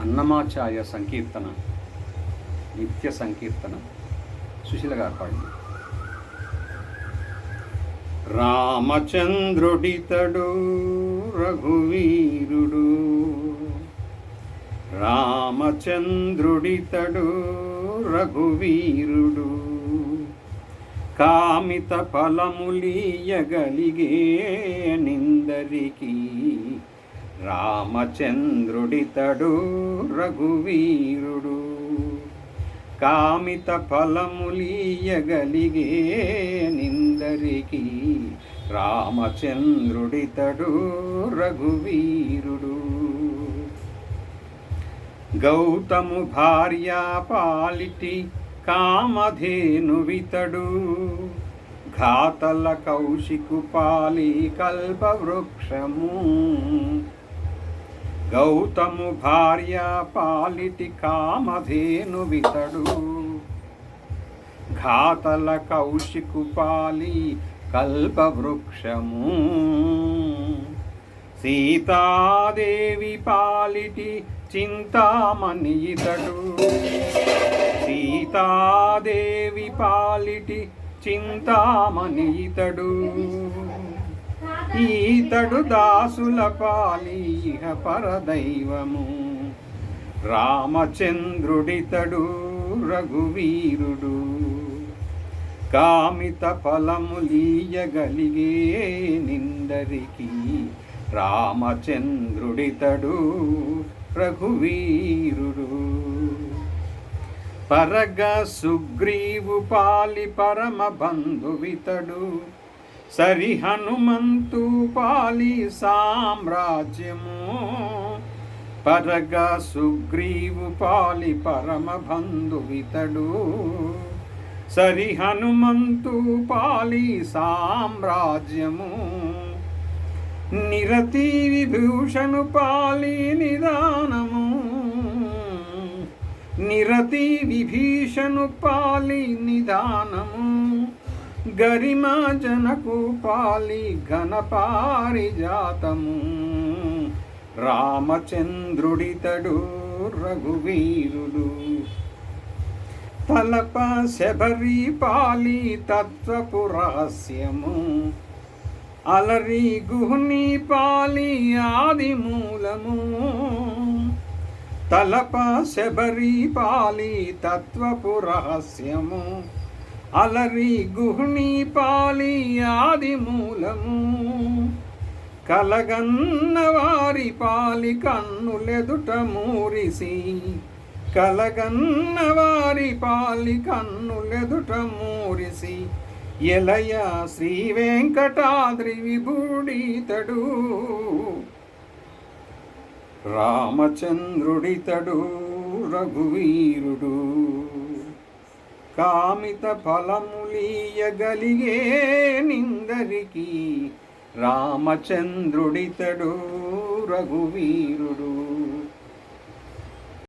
అన్నమాచార్య సంకీర్తన, నిత్య సంకీర్తన సుశీల గారు పాడింది. రామచంద్రుడితడు రఘువీరుడు, రామచంద్రుడితడు రఘువీరుడు, కామిత ఫలములీయగలిగే నిందరికి, రామచంద్రుడితడు రఘువీరుడు, కామిత ఫలములీయగలిగే నిందరికి, రామచంద్రుడితడు రఘువీరుడు. గౌతము భార్య పాలిటి కామధేనువితడు, ఘాతల కౌశికు పాలి కల్పవృక్షము. గౌతము భార్య పాలిటి కామధేనువితడు, ఘాతల కౌశికు పాలి కల్పవృక్షము. సీతాదేవి పాలిటి చింతామణి ఇతడు, సీతాదేవి పాలిటి చింతామణి ఇతడు, ఈతడు దాసుల పాలిహ పరదైవము. రామచంద్రుడితడు రఘువీరుడు, కామిత ఫలములీయగలిగే నిందరికి, రామచంద్రుడితడు రఘువీరుడు. పరగ సుగ్రీవు పాలి పరమ బంధువితడు, సరి హనుమంతు పాలి సామ్రాజ్యము. పరగ సుగ్రీవు పాలి పరమ బంధువితడు, సరి హనుమంతు పాలి సామ్రాజ్యము. నిరతి విభూషణు పాలి నిదానము, నిరతి విభీషణు పాలి నిదానము. గరిమా జనకు పాలి ఘన పారిజాతము. రామచంద్రుడితడు రఘువీరుడు, తలప శబరి పాలి తత్వపు రహస్యము. అలరి గుహ్ని పాలి ఆది మూలము. తలప శబరి పాలి తత్వపు రహస్యము. అలరి గుహ్ని పాలి ఆది మూలము. కలగన్న వారి పాలి కన్నులెదుట మూరిసి, కలగన్న వారి పాలి కన్నులెదుట మూరిసి. ఎలయ శ్రీ వెంకటాద్రి విభుడితడు, రామచంద్రుడితడు రఘువీరుడు, కామిత ఫలములీయగలిగే నిందరికి, రామచంద్రుడితడు రఘువీరుడు.